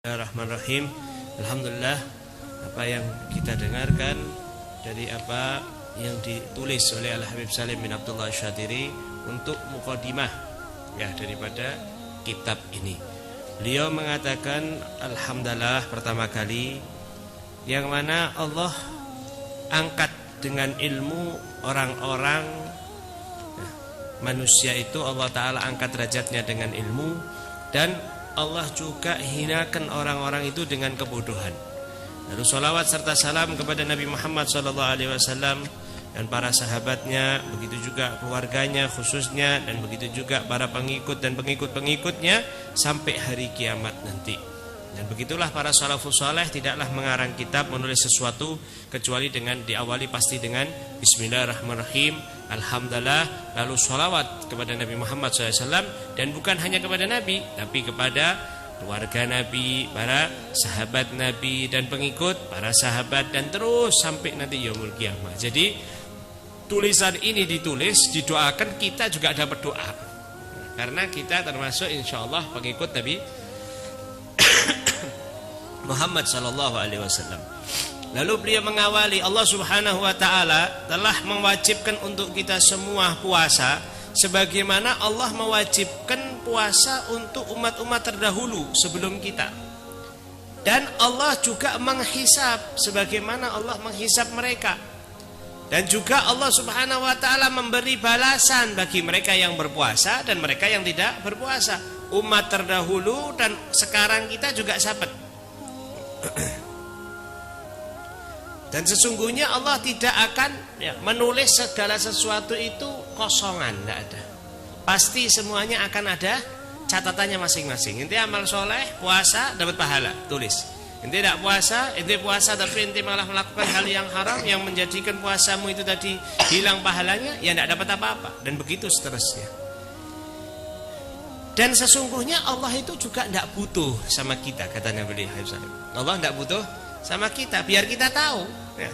Bismillahirrahmanirrahim. Alhamdulillah, apa yang kita dengarkan dari apa yang ditulis oleh Al-Habib Salim bin Abdullah Syadiri untuk muqaddimah ya daripada kitab ini. Beliau mengatakan alhamdulillah pertama kali yang mana Allah angkat dengan ilmu orang-orang ya, manusia itu Allah Ta'ala angkat derajatnya dengan ilmu, dan Allah juga hinakan orang-orang itu dengan kebodohan. Lalu salawat serta salam kepada Nabi Muhammad SAW dan para sahabatnya, begitu juga keluarganya khususnya, dan begitu juga para pengikut dan pengikut-pengikutnya sampai hari kiamat nanti. Dan begitulah para salafus saleh tidaklah mengarang kitab, menulis sesuatu kecuali dengan diawali pasti dengan Bismillahirrahmanirrahim, alhamdulillah, lalu salawat kepada Nabi Muhammad SAW, dan bukan hanya kepada Nabi tapi kepada keluarga Nabi, para sahabat Nabi dan pengikut para sahabat, dan terus sampai nanti yaumul kiamah. Jadi tulisan ini ditulis didoakan, kita juga dapat doa karena kita termasuk insyaallah pengikut Nabi Muhammad sallallahu alaihi wasallam. Lalu beliau mengawali, Allah Subhanahu wa taala telah mewajibkan untuk kita semua puasa sebagaimana Allah mewajibkan puasa untuk umat-umat terdahulu sebelum kita. Dan Allah juga menghisab sebagaimana Allah menghisab mereka. Dan juga Allah Subhanahu wa taala memberi balasan bagi mereka yang berpuasa dan mereka yang tidak berpuasa. Umat terdahulu dan sekarang kita juga sahabat. Dan sesungguhnya Allah tidak akan menulis segala sesuatu itu kosongan, tidak ada. Pasti semuanya akan ada catatannya masing-masing. Inti amal soleh, puasa dapat pahala, tulis. Inti tidak puasa, inti puasa tapi inti malah melakukan hal yang haram yang menjadikan puasamu itu tadi hilang pahalanya, ya tidak dapat apa-apa. Dan begitu seterusnya. Dan sesungguhnya Allah itu juga tidak butuh sama kita, kata Nabi Muhammad SAW. Allah tidak butuh sama kita, biar kita tahu ya.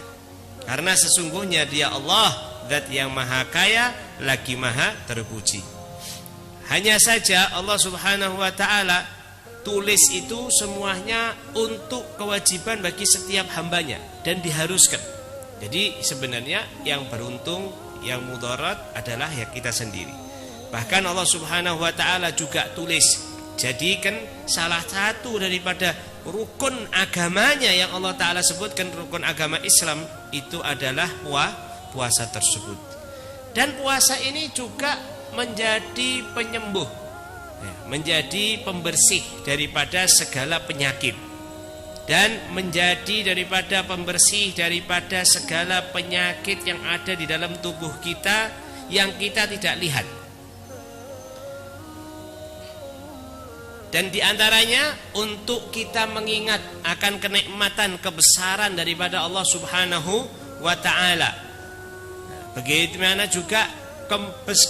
Karena sesungguhnya dia Allah, zat yang maha kaya lagi maha terpuji. Hanya saja Allah Subhanahu wa ta'ala tulis itu semuanya untuk kewajiban bagi setiap hambanya dan diharuskan. Jadi sebenarnya yang beruntung, yang mudarat adalah ya kita sendiri. Bahkan Allah Subhanahu wa ta'ala juga tulis, jadikan salah satu daripada rukun agamanya yang Allah Ta'ala sebutkan, rukun agama Islam, itu adalah puasa tersebut. Dan puasa ini juga menjadi penyembuh, menjadi pembersih daripada segala penyakit, dan menjadi daripada pembersih daripada segala penyakit yang ada di dalam tubuh kita yang kita tidak lihat. Dan diantaranya untuk kita mengingat akan kenikmatan kebesaran daripada Allah Subhanahu wa ta'ala. Bagaimana juga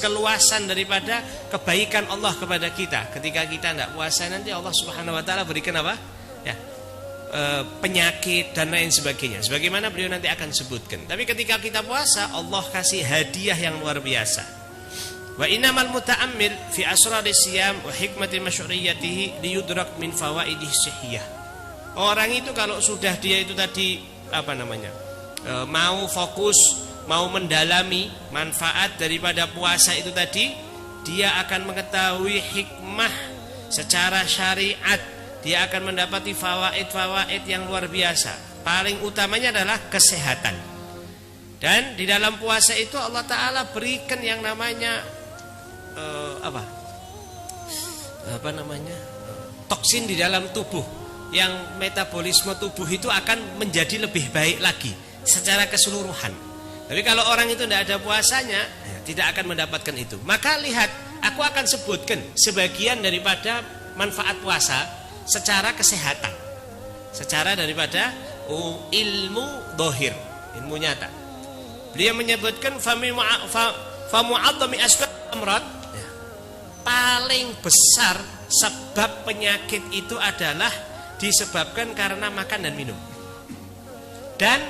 keluasan daripada kebaikan Allah kepada kita. Ketika kita tidak puasa nanti Allah Subhanahu wa ta'ala berikan apa? Ya, penyakit dan lain sebagainya. Sebagaimana beliau nanti akan sebutkan. Tapi ketika kita puasa, Allah kasih hadiah yang luar biasa. Wa innamal muta'ammil fi asraris siyam wa hikmati masyru'iyatihi liyudrak min fawaidih sihiyah. Orang itu kalau sudah dia itu tadi mau fokus, mau mendalami manfaat daripada puasa itu tadi, dia akan mengetahui hikmah secara syariat, dia akan mendapati fawaid-fawaid yang luar biasa. Paling utamanya adalah kesehatan. Dan di dalam puasa itu Allah Ta'ala berikan yang namanya toksin di dalam tubuh, yang metabolisme tubuh itu akan menjadi lebih baik lagi secara keseluruhan. Tapi kalau orang itu tidak ada puasanya, tidak akan mendapatkan itu. Maka lihat, aku akan sebutkan sebagian daripada manfaat puasa secara kesehatan, secara daripada ilmu dohir, ilmu nyata. Beliau menyebutkan famu'adzami asbab amrad, paling besar sebab penyakit itu adalah disebabkan karena makan dan minum, dan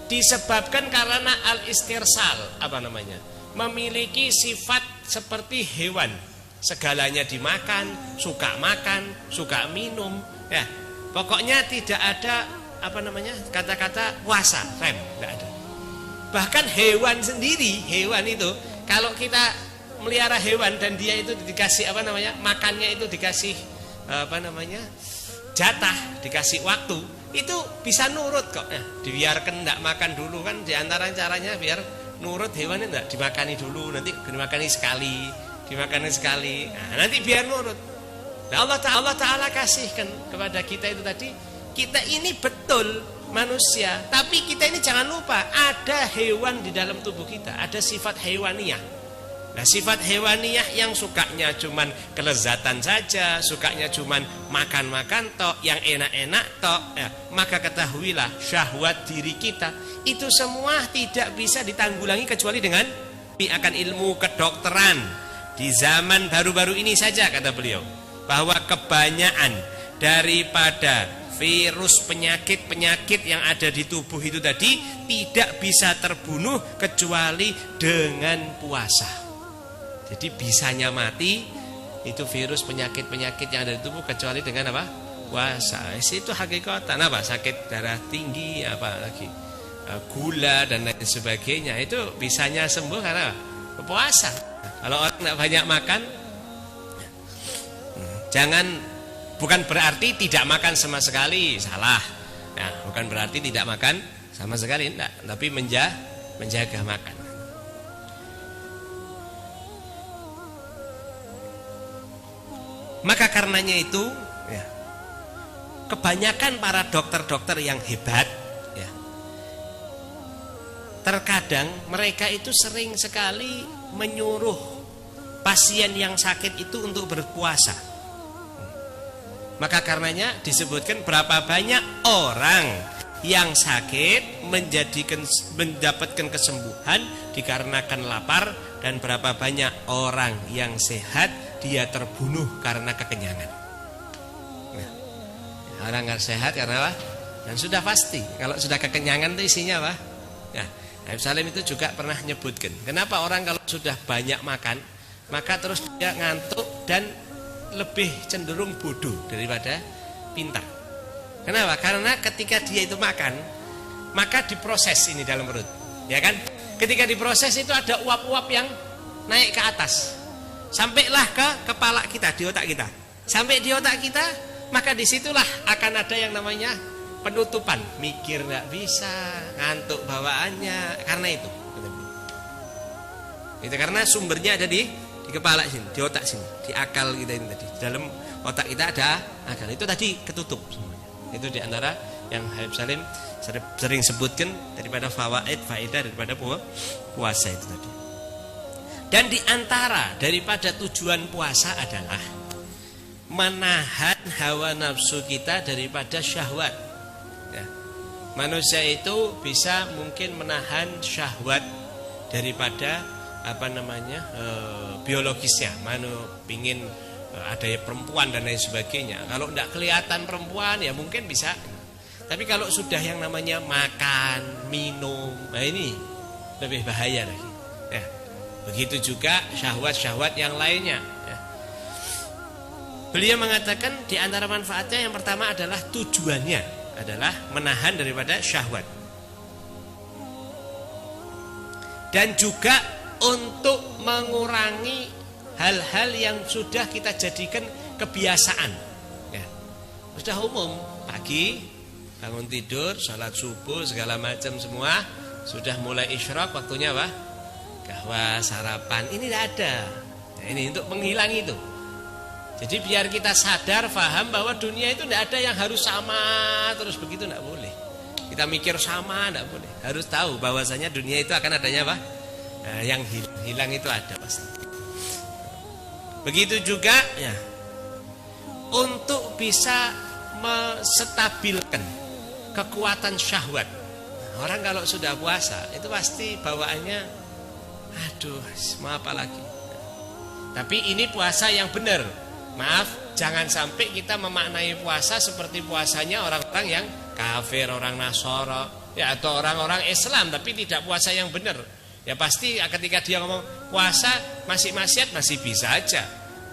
disebabkan karena al-istirsal, memiliki sifat seperti hewan, segalanya dimakan, suka minum, ya, Pokoknya tidak ada kata-kata puasa, rem, enggak ada. Bahkan hewan sendiri, hewan itu kalau kita melihara hewan dan dia itu dikasih makannya itu dikasih jatah, dikasih waktu, itu bisa nurut kok. Nah, dibiarkan enggak makan dulu kan, di antara caranya biar nurut hewan itu enggak dimakani dulu, nanti dimakani sekali. Nah, nanti biar nurut. Nah, Allah Ta'ala kasihkan kepada kita itu tadi, kita ini betul manusia, tapi kita ini jangan lupa ada hewan di dalam tubuh kita, ada sifat hewaniyah. Nah, sifat hewaniyah yang sukanya cuman kelezatan saja, sukanya cuman makan-makan tok, yang enak-enak tok, ya, maka ketahuilah syahwat diri kita itu semua tidak bisa ditanggulangi kecuali dengan akan ilmu kedokteran. Di zaman baru-baru ini saja kata beliau bahwa kebanyakan daripada virus penyakit yang ada di tubuh itu tadi tidak bisa terbunuh kecuali dengan puasa. Jadi bisanya mati itu virus penyakit yang ada di tubuh kecuali dengan apa? Puasa. Itu hakikatan apa? Sakit darah tinggi, apa lagi? Gula dan lain sebagainya. Itu bisanya sembuh karena puasa. Kalau orang tidak banyak makan, bukan berarti tidak makan sama sekali, salah. Nah, bukan berarti tidak makan sama sekali, enggak, tapi menjaga makan. Maka karenanya itu, ya, kebanyakan para dokter-dokter yang hebat, ya, terkadang mereka itu sering sekali menyuruh pasien yang sakit itu untuk berpuasa. Maka karenanya disebutkan berapa banyak orang yang sakit mendapatkan kesembuhan dikarenakan lapar, dan berapa banyak orang yang sehat dia terbunuh karena kekenyangan. Nah, orang nggak sehat karena apa? Dan sudah pasti kalau sudah kekenyangan itu isinya apa? Nah, Habib Salim itu juga pernah nyebutkan, kenapa orang kalau sudah banyak makan maka terus dia ngantuk dan lebih cenderung bodoh daripada pintar. Kenapa? Karena ketika dia itu makan, maka diproses ini dalam perut, ya kan? Ketika diproses itu ada uap-uap yang naik ke atas, sampailah ke kepala kita, di otak kita. Sampai di otak kita, maka disitulah akan ada yang namanya penutupan. Mikir nggak bisa, ngantuk bawaannya, karena itu. Itu karena sumbernya ada di kepala sini, di otak sini, di akal kita ini tadi. Di dalam otak kita ada akal. Itu tadi ketutup semuanya. Itu diantara yang Habib Salim sering sebutkan daripada faedah daripada puasa itu tadi. Dan diantara daripada tujuan puasa adalah menahan hawa nafsu kita daripada syahwat. Ya. Manusia itu bisa mungkin menahan syahwat daripada biologisnya. Pingin ada perempuan dan lain sebagainya. Kalau tidak kelihatan perempuan ya mungkin bisa. Tapi kalau sudah yang namanya makan, minum, nah ini lebih bahaya lagi. Ya. Begitu juga syahwat-syahwat yang lainnya. Ya. Beliau mengatakan di antara manfaatnya yang pertama adalah tujuannya adalah menahan daripada syahwat. Dan juga untuk mengurangi hal-hal yang sudah kita jadikan kebiasaan. Ya. Sudah umum pagi bangun tidur, salat subuh segala macam semua sudah mulai isyraq, waktunya apa? Kahwa, sarapan, ini tidak ada. Nah, ini untuk menghilangi itu. Jadi biar kita sadar, paham bahwa dunia itu tidak ada yang harus sama terus begitu, tidak boleh. Kita mikir sama, tidak boleh. Harus tahu bahwasanya dunia itu akan adanya apa? Nah, yang hilang itu ada pasti. Begitu juga ya, untuk bisa menstabilkan kekuatan syahwat. Orang kalau sudah puasa itu pasti bawaannya aduh, mau apa lagi. Tapi ini puasa yang benar. Maaf, jangan sampai kita memaknai puasa seperti puasanya orang-orang yang kafir, orang Nasara, ya, atau orang-orang Islam tapi tidak puasa yang benar. Ya pasti ketika dia ngomong puasa masih maksiat masih bisa aja.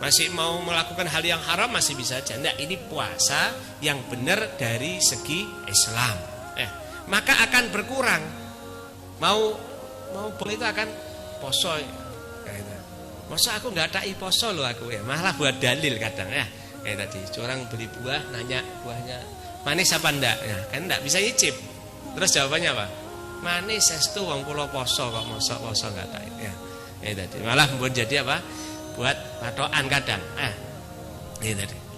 masih mau melakukan hal yang haram masih bisa aja. Enggak, ini puasa yang benar dari segi Islam. Maka akan berkurang. Mau boleh itu akan poso. Masa aku nggak tai poso loh aku ya. Malah buat dalil kadang ya. Kayak tadi, orang beli buah nanya buahnya manis apa enggak? Ya, kan enggak bisa nyicip. Terus jawabannya apa? Manis estu wong kula poso kok mosok poso enggak tai ya. Tadi malah membuat jadi apa? Buat patokan kadang. Ini tadi.